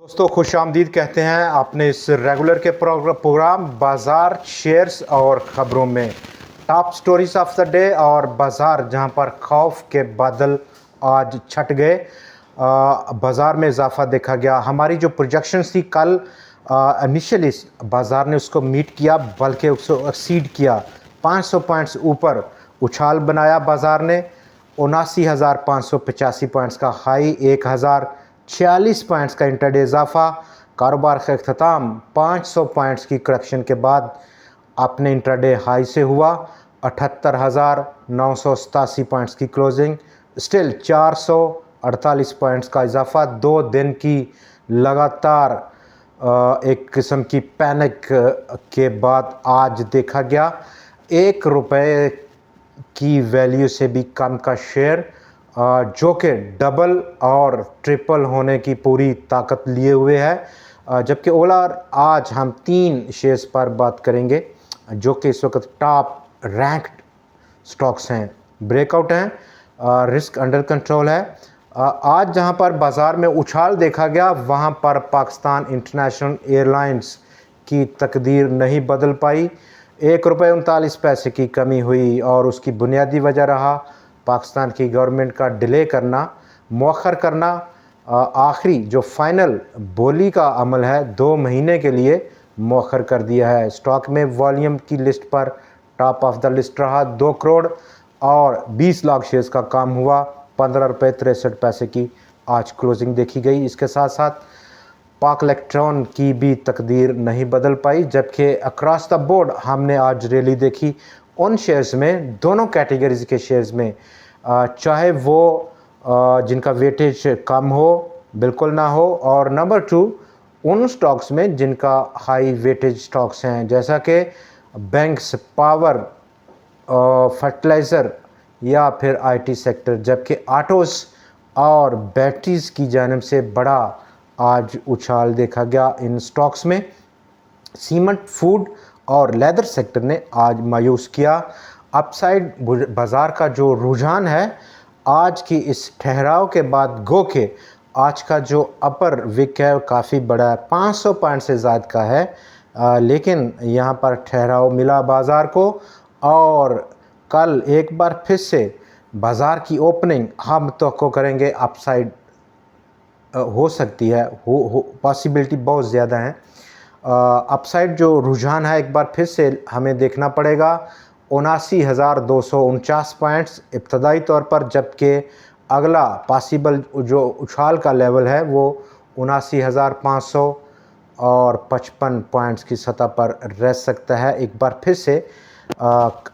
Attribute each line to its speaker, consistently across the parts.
Speaker 1: दोस्तों खुश आमदीद कहते हैं आपने इस रेगुलर के प्रोग्राम बाज़ार शेयर्स और ख़बरों में top stories of the day और बाज़ार जहां पर खौफ के बादल आज छट गए। बाज़ार में इजाफा देखा गया। हमारी जो प्रोजेक्शंस थी कल इनिशियली बाज़ार ने उसको मीट किया बल्कि उसको एक्सीड किया। 500 पॉइंट्स ऊपर उछाल बनाया बाज़ार ने। 79,585 पॉइंट्स का हाई, 1,046 पॉइंट्स का इंटरडे इजाफा। कारोबार का अख्ताम 500 पॉइंट्स की करेक्शन के बाद अपने इंटरडे हाई से हुआ। 78,987 पॉइंट्स की क्लोजिंग, स्टिल 448 पॉइंट्स का इजाफा। 2 दिन की लगातार एक किस्म की पैनिक के बाद आज देखा गया 1 रुपये की वैल्यू से भी कम का शेयर जो कि डबल और ट्रिपल होने की पूरी ताकत लिए हुए है। जबकि ओला आज हम 3 शेयर्स पर बात करेंगे जो कि इस वक्त टॉप रैंक्ड स्टॉक्स हैं, ब्रेकआउट हैं, रिस्क अंडर कंट्रोल है। आज जहां पर बाज़ार में उछाल देखा गया वहां पर पाकिस्तान इंटरनेशनल एयरलाइंस की तकदीर नहीं बदल पाई। 1 रुपये 39 पैसे की कमी हुई और उसकी बुनियादी वजह रहा पाकिस्तान की गवर्नमेंट का डिले करना, मौखर करना। आखिरी जो फाइनल बोली का अमल है 2 महीने के लिए मौखर कर दिया है। स्टॉक में वॉल्यूम की लिस्ट पर टॉप ऑफ द लिस्ट रहा 2 करोड़ और 20 लाख शेयर्स का काम हुआ। 15 रुपये 63 पैसे की आज क्लोजिंग देखी गई। इसके साथ साथ पाक इलेक्ट्रॉन की भी तकदीर नहीं बदल पाई। जबकि अक्रॉस द बोर्ड हमने आज रैली देखी उन शेयर्स में, दोनों कैटेगरीज के शेयर्स में, चाहे वो जिनका वेटेज कम हो, बिल्कुल ना हो, और नंबर 2 उन स्टॉक्स में जिनका हाई वेटेज स्टॉक्स हैं जैसा कि बैंक्स, पावर, फर्टिलाइज़र या फिर आईटी सेक्टर। जबकि ऑटोज़ और बैटरीज़ की जानिब से बड़ा आज उछाल देखा गया इन स्टॉक्स में। सीमेंट, फूड और लेदर सेक्टर ने आज मायूस किया। अपसाइड बाज़ार का जो रुझान है आज की इस ठहराव के बाद, गो के आज का जो अपर विक है काफ़ी बड़ा है, 500 पॉइंट से ज़्यादा का है। लेकिन यहाँ पर ठहराव मिला बाज़ार को और कल एक बार फिर से बाज़ार की ओपनिंग हम तवक्को करेंगे अपसाइड हो सकती है, पॉसिबिलिटी बहुत ज़्यादा है। अपसाइड जो रुझान है एक बार फिर से हमें देखना पड़ेगा 79,249 पॉइंट्स इब्तदाई तौर पर। जबकि अगला पॉसिबल जो उछाल का लेवल है वो 79,555 पॉइंट्स की सतह पर रह सकता है। एक बार फिर से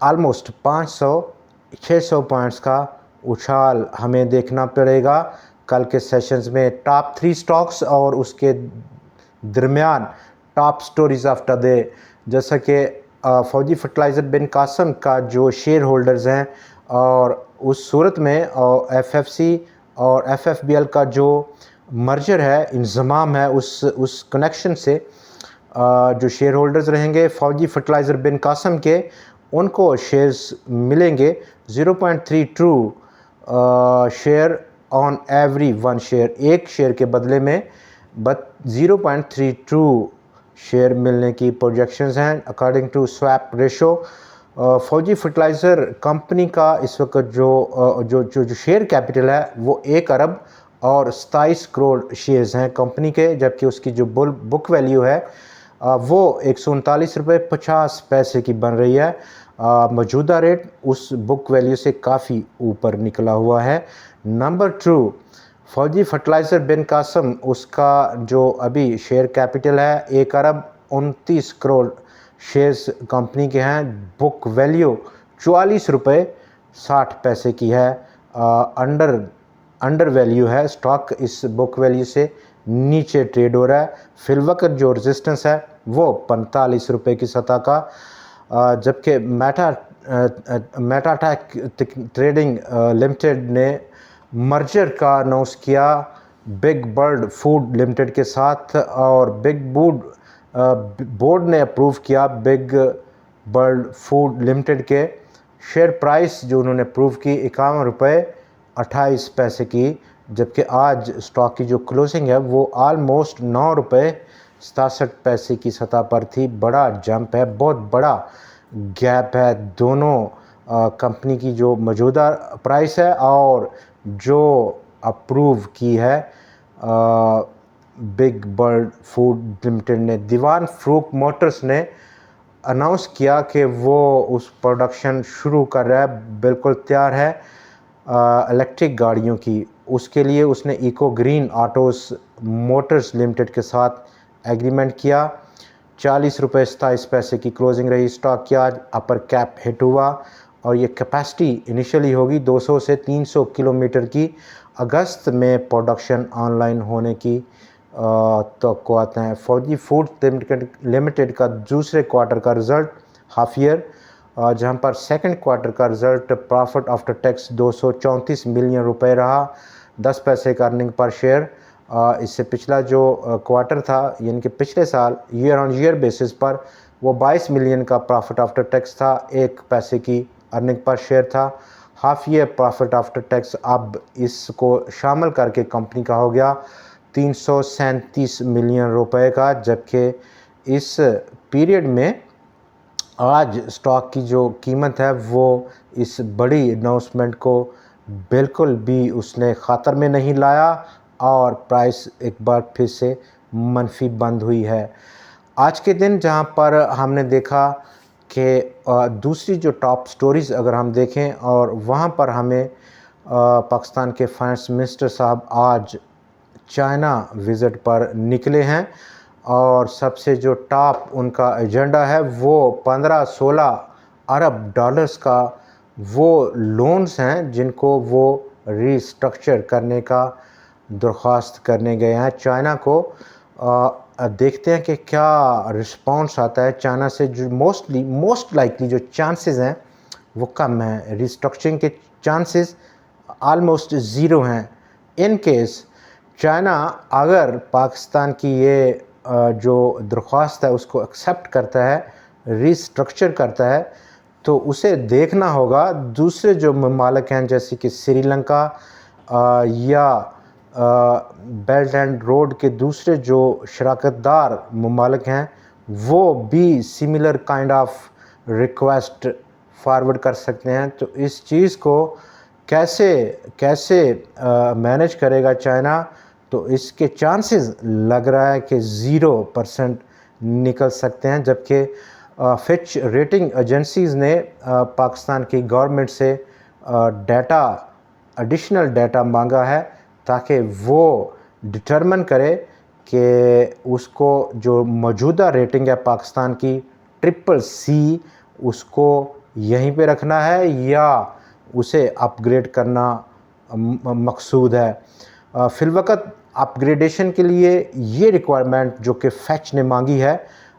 Speaker 1: आलमोस्ट 500-600 पॉइंट्स का उछाल हमें देखना पड़ेगा कल के सेशंस में। टॉप 3 स्टॉक्स और उसके दरमियान top stories of the day, जैसा कि फौजी फर्टिलाइज़र बिन कासम का जो शेयर होल्डर्स हैं और उस सूरत में एफएफसी और एफएफबीएल का जो मर्जर है, इंज़माम है, उस कनेक्शन से जो शेयर होल्डर्स रहेंगे फौजी फर्टिलाइज़र बिन कासम के, उनको शेयर्स मिलेंगे 0.32 शेयर ऑन एवरी 1 शेयर। एक शेयर के बदले में 0.32 शेयर मिलने की प्रोजेक्शंस हैं अकॉर्डिंग टू स्वैप रेशो। फौजी फर्टिलाइज़र कंपनी का इस वक्त जो शेयर कैपिटल है वो 1 अरब और 27 करोड़ शेयर्स हैं कंपनी के। जबकि उसकी जो बुक वैल्यू है वो 139 रुपये 50 पैसे की बन रही है। मौजूदा रेट उस बुक वैल्यू से काफ़ी ऊपर निकला हुआ है। नंबर 2 फौजी फर्टिलाइज़र बिन कासम, उसका जो अभी शेयर कैपिटल है 1 अरब 29 करोड़ शेयर्स कंपनी के हैं। बुक वैल्यू 44 रुपये 60 पैसे की है। अंडर वैल्यू है स्टॉक, इस बुक वैल्यू से नीचे ट्रेड हो रहा है। फिलवक्त जो रेजिस्टेंस है वो 45 रुपये की सतह का। जबकि मेटाटेक ट्रेडिंग लिमिटेड ने मर्जर का अनाउंस किया बिग बर्ड फूड लिमिटेड के साथ और बोर्ड ने अप्रूव किया बिग बर्ड फूड लिमिटेड के शेयर प्राइस जो उन्होंने अप्रूव की 51 रुपये 28 पैसे की जबकि आज स्टॉक की जो क्लोजिंग है वो ऑलमोस्ट 9 रुपये 67 पैसे की सतह पर थी। बड़ा जंप है, बहुत बड़ा गैप है दोनों कंपनी की जो मौजूदा प्राइस है और जो अप्रूव की है बिग बर्ड फूड लिमिटेड ने। दीवान फ्रूट मोटर्स ने अनाउंस किया कि वो उस प्रोडक्शन शुरू कर रहा है, बिल्कुल तैयार है इलेक्ट्रिक गाड़ियों की। उसके लिए उसने eco green autos motors limited के साथ एग्रीमेंट किया। 40 रुपये 27 पैसे की क्लोजिंग रही। स्टॉक की आज अपर कैप हिट हुआ और ये कैपेसिटी इनिशियली होगी 200 से 300 किलोमीटर की। अगस्त में प्रोडक्शन ऑनलाइन होने की तो आते हैं। फौजी फूड लिमिटेड का दूसरे क्वार्टर का रिज़ल्ट हाफ ईयर, जहां पर सेकंड क्वार्टर का result profit after tax 234 million रुपए रहा, 10 पैसे का अर्निंग पर शेयर। इससे पिछला जो क्वार्टर था यानी कि पिछले साल ईयर ऑन ईयर बेसिस पर वो 22 मिलियन का प्रॉफिट आफ्टर टैक्स था, 1 पैसे की अर्निंग पर शेयर था। Half year profit after tax अब इसको शामिल करके कंपनी का हो गया 337 मिलियन रुपए का, जबकि इस पीरियड में आज स्टॉक की जो कीमत है वो इस बड़ी अनाउंसमेंट को बिल्कुल भी उसने ख़ातर में नहीं लाया और प्राइस एक बार फिर से मनफी बंद हुई है। आज के दिन जहां पर हमने देखा कि दूसरी जो टॉप स्टोरीज़ अगर हम देखें और वहां पर हमें पाकिस्तान के फाइनेंस मिनिस्टर साहब आज चाइना विज़िट पर निकले हैं और सबसे जो टॉप उनका एजेंडा है वो 15-16 अरब डॉलर्स का वो लोन्स हैं जिनको वो रीस्ट्रक्चर करने का दरख्वास्त करने गए हैं चाइना को। देखते हैं कि क्या रिस्पांस आता है चाइना से। जो मोस्ट लाइकली जो चांसेस हैं वो कम हैं, रीस्ट्रक्चरिंग के चांसेस आलमोस्ट ज़ीरो हैं। इन केस चाइना अगर पाकिस्तान की ये जो दरख्वास्त है उसको एक्सेप्ट करता है, रीस्ट्रक्चर करता है, तो उसे देखना होगा दूसरे जो ममालिक हैं जैसे कि श्रीलंका या बेल्ट एंड रोड के दूसरे जो शराकतदार ममालिक हैं वो भी similar kind of request forward कर सकते हैं। तो इस चीज़ को कैसे मैनेज करेगा चाइना, तो इसके चांसेस लग रहा है कि 0% निकल सकते हैं। जबकि फिच रेटिंग एजेंसीज़ ने पाकिस्तान की गवर्नमेंट से एडिशनल डाटा मांगा है ताकि वो डिटरमिन करे कि उसको जो मौजूदा रेटिंग है पाकिस्तान की CCC उसको यहीं पे रखना है या उसे अपग्रेड करना मकसूद है। फिलवक़्त अपग्रेडेशन के लिए ये रिक्वायरमेंट जो कि फैच ने मांगी है,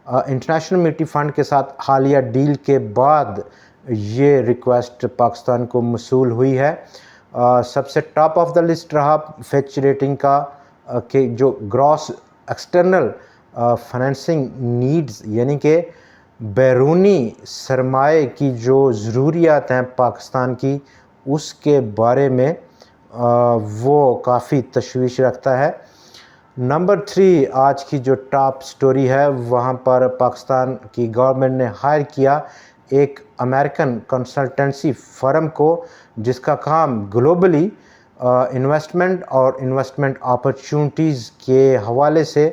Speaker 1: इंटरनेशनल मॉनेटरी फ़ंड के साथ हालिया डील के बाद ये रिक्वेस्ट पाकिस्तान को मसूल हुई है। सबसे टॉप ऑफ द लिस्ट रहा फैच रेटिंग का कि जो ग्रॉस एक्सटर्नल फाइनेंसिंग नीड्स यानी कि बैरूनी सरमाए की जो ज़रूरियात हैं पाकिस्तान की उसके बारे में वो काफ़ी तशवीश रखता है। नंबर 3 आज की जो टॉप स्टोरी है वहाँ पर पाकिस्तान की गवर्नमेंट ने हायर किया एक अमेरिकन कंसल्टेंसी फर्म को जिसका काम ग्लोबली इन्वेस्टमेंट और इन्वेस्टमेंट अपॉर्चुनिटीज़ के हवाले से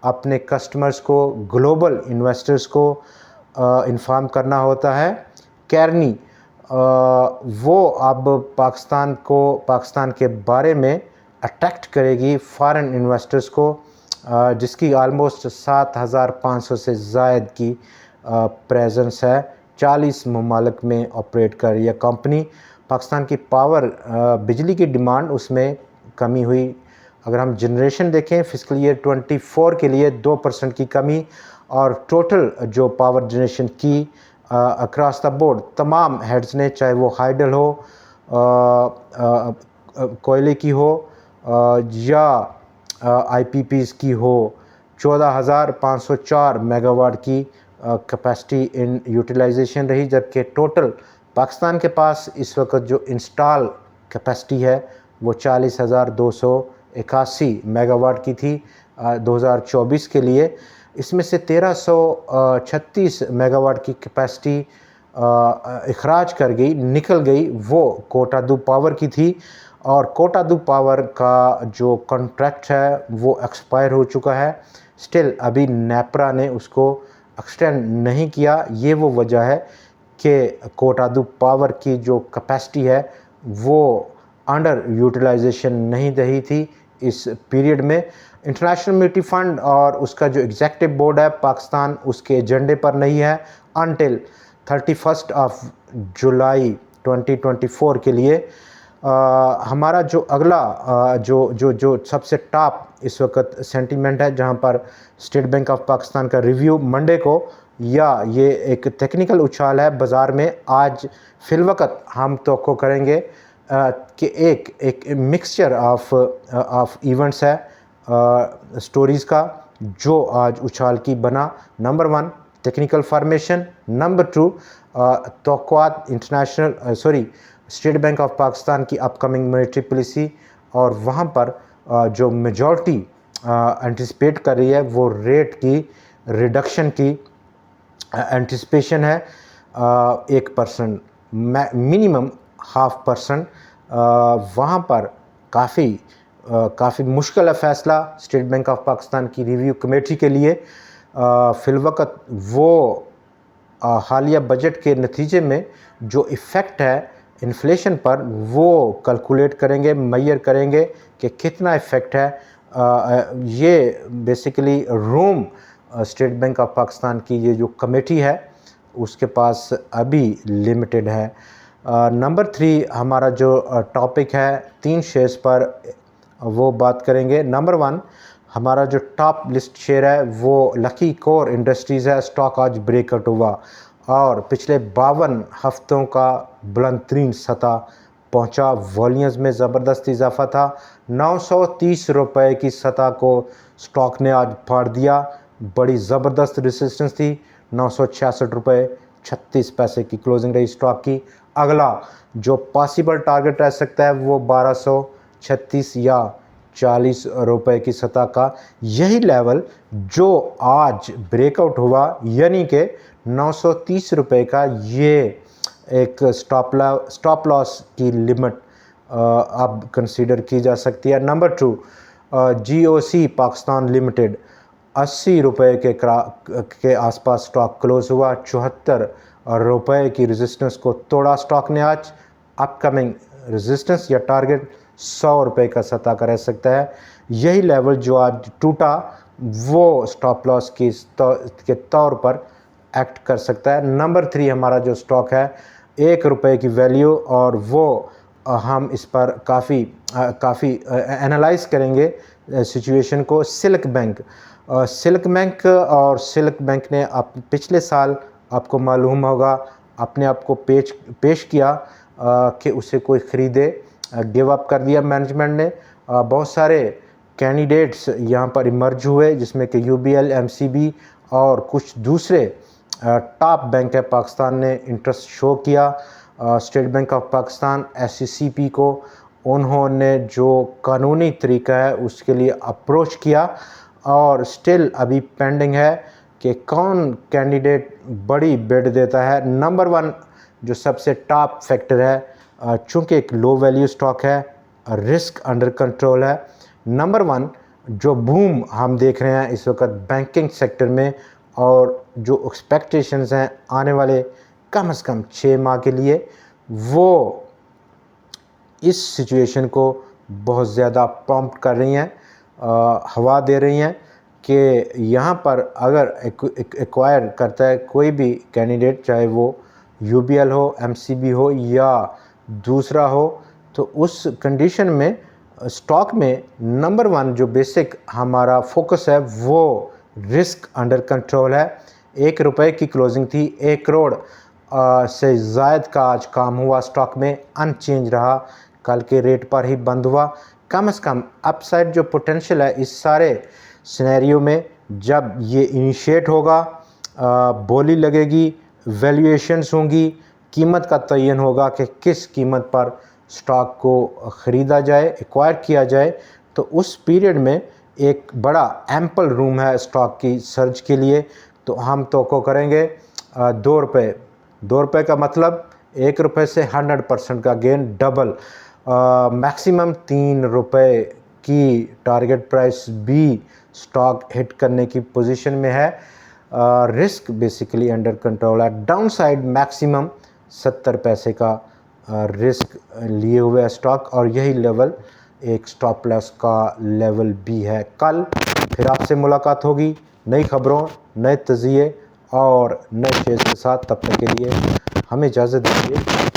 Speaker 1: अपने कस्टमर्स को, ग्लोबल इन्वेस्टर्स को इन्फॉर्म करना होता है। कैरनी वो अब पाकिस्तान के बारे में अट्रैक्ट करेगी फॉरेन इन्वेस्टर्स को, जिसकी आलमोस्ट 7,500 से ज़ायद की प्रेजेंस है। 40 ममालिक में ऑपरेट कर रही है कंपनी। पाकिस्तान की पावर बिजली की डिमांड उसमें कमी हुई। अगर हम जनरेशन देखें फिस्कल ईयर 24 के लिए 2% की कमी और टोटल जो पावर जनरेशन की अक्रॉस द बोर्ड तमाम हेड्स ने, चाहे वो हाइडल हो, कोयले की हो या IPPs की हो, 14,504 मेगावाट की कैपेसिटी इन यूटिलाइजेशन रही। जबकि टोटल पाकिस्तान के पास इस वक्त जो इंस्टॉल कैपेसिटी है वो 40,281 मेगावाट की थी 2024 के लिए। इसमें से 1336 मेगावाट की कैपेसिटी इखराज कर गई, निकल गई, वो कोटादू पावर की थी। और कोटादू पावर का जो कॉन्ट्रैक्ट है वो एक्सपायर हो चुका है। स्टिल अभी नेपरा ने उसको एक्सटेंड नहीं किया। ये वो वजह है कि कोटादू पावर की जो कैपेसिटी है वो अंडर यूटिलाइजेशन नहीं रही थी इस पीरियड में। इंटरनेशनल मॉनेटरी फंड और उसका जो एग्जीक्यूटिव बोर्ड है पाकिस्तान, उसके एजेंडे पर नहीं है अनटिल 31 जुलाई 2024 के लिए। हमारा जो अगला जो सबसे टॉप इस वक्त सेंटीमेंट है, जहां पर स्टेट बैंक ऑफ पाकिस्तान का रिव्यू मंडे को, या ये एक टेक्निकल उछाल है बाज़ार में। आज फिलवक़्त हम तवक्को करेंगे कि एक मिक्सचर ऑफ इवेंट्स है स्टोरीज़ का जो आज उछाल की बना। नंबर 1 टेक्निकल फॉर्मेशन, नंबर 2 तवक्कुआत स्टेट बैंक ऑफ पाकिस्तान की अपकमिंग मॉनेटरी पॉलिसी, और वहाँ पर जो मेजॉरिटी एंटिसिपेट कर रही है वो रेट की रिडक्शन की एंटिसिपेशन है 1%, मिनिमम 0.5%। वहाँ पर काफ़ी मुश्किल है फ़ैसला स्टेट बैंक ऑफ पाकिस्तान की रिव्यू कमेटी के लिए। फिलवक़्त वो हालिया बजट के नतीजे में जो इफ़ेक्ट है इन्फ्लेशन पर वो कैलकुलेट करेंगे, मेजर करेंगे कि कितना इफ़ेक्ट है। ये basically room state Bank of Pakistan की ये जो कमेटी है उसके पास अभी लिमिटेड है। नंबर 3 हमारा जो टॉपिक है 3 शेयर्स पर वो बात करेंगे। नंबर 1 हमारा जो टॉप लिस्ट शेयर है वो लकी कोर इंडस्ट्रीज़ है। स्टॉक आज ब्रेकआउट हुआ और पिछले 52 हफ्तों का बुलंद तरीन सतह पहुंचा। वॉल्यूम्स में ज़बरदस्त इजाफा था। 930 रुपए की सतह को स्टॉक ने आज फाड़ दिया। बड़ी ज़बरदस्त रेजिस्टेंस थी 966 रुपए 36 पैसे की क्लोजिंग रही स्टॉक की। अगला जो पॉसिबल टारगेट रह सकता है वो 1236 या 40 रुपए की सतह का। यही लेवल जो आज ब्रेकआउट हुआ यानी कि 930 रुपए का, ये एक स्टॉप लॉस की लिमिट अब कंसीडर की जा सकती है। नंबर 2 GOC पाकिस्तान लिमिटेड 80 रुपए के आसपास स्टॉक क्लोज हुआ। 74 रुपए की रेजिस्टेंस को तोड़ा स्टॉक ने आज। अपकमिंग रेजिस्टेंस या टारगेट 100 रुपए का सतह का रह सकता है। यही लेवल जो आज टूटा वो स्टॉप लॉस के तौर पर एक्ट कर सकता है। नंबर 3 हमारा जो स्टॉक है 1 रुपए की वैल्यू, और वो हम इस पर काफ़ी एनालाइज करेंगे सिचुएशन को। सिल्क बैंक और सिल्क बैंक ने पिछले साल आपको मालूम होगा अपने आप को पेश किया कि उसे कोई ख़रीदे, गिव अप कर दिया मैनेजमेंट ने। बहुत सारे कैंडिडेट्स यहाँ पर इमर्ज हुए जिसमें कि UBL, MCB और कुछ दूसरे टॉप बैंक है पाकिस्तान ने इंटरेस्ट शो किया। State Bank of Pakistan SCCP को उन्होंने जो कानूनी तरीका है उसके लिए अप्रोच किया, और स्टिल अभी पेंडिंग है कि कौन कैंडिडेट बड़ी बिड देता है। नंबर 1 जो सबसे टॉप फैक्टर है, चूँकि एक लो वैल्यू स्टॉक है, रिस्क अंडर कंट्रोल है। नंबर 1 जो बूम हम देख रहे हैं इस वक्त बैंकिंग सेक्टर में, और जो एक्सपेक्टेशंस हैं आने वाले कम से कम 6 माह के लिए, वो इस सिचुएशन को बहुत ज़्यादा प्रॉम्प्ट कर रही हैं, हवा दे रही हैं कि यहाँ पर अगर एक्वायर करता है कोई भी कैंडिडेट, चाहे वो UBL हो, MCB हो या दूसरा हो, तो उस कंडीशन में स्टॉक में नंबर 1 जो बेसिक हमारा फोकस है वो रिस्क अंडर कंट्रोल है। 1 रुपए की क्लोजिंग थी, 1 करोड़ से ज़ायद का आज काम हुआ स्टॉक में, अनचेंज रहा, कल के रेट पर ही बंद हुआ। कम से कम अपसाइड जो पोटेंशियल है इस सारे सिनेरियो में, जब ये इनिशिएट होगा, बोली लगेगी, वैल्यूएशंस होंगी, कीमत का तयन होगा कि किस कीमत पर स्टॉक को ख़रीदा जाए, एक्वायर किया जाए, तो उस पीरियड में एक बड़ा एम्पल रूम है स्टॉक की सर्च के लिए। तो हम तो को करेंगे 2 रुपये। 2 रुपये का मतलब 1 रुपये से 100% का गेन, डबल। मैक्सिमम 3 रुपये की टारगेट प्राइस भी स्टॉक हिट करने की पोजीशन में है। रिस्क बेसिकली अंडर कंट्रोल है। डाउन साइड मैक्सिमम 70 पैसे का रिस्क लिए हुए है स्टॉक, और यही लेवल एक स्टॉप लॉस का लेवल भी है। कल फिर आपसे मुलाकात होगी नई खबरों, नए तज़िये और नए शेयर के साथ। तब तक के लिए हमें इजाज़त दीजिए।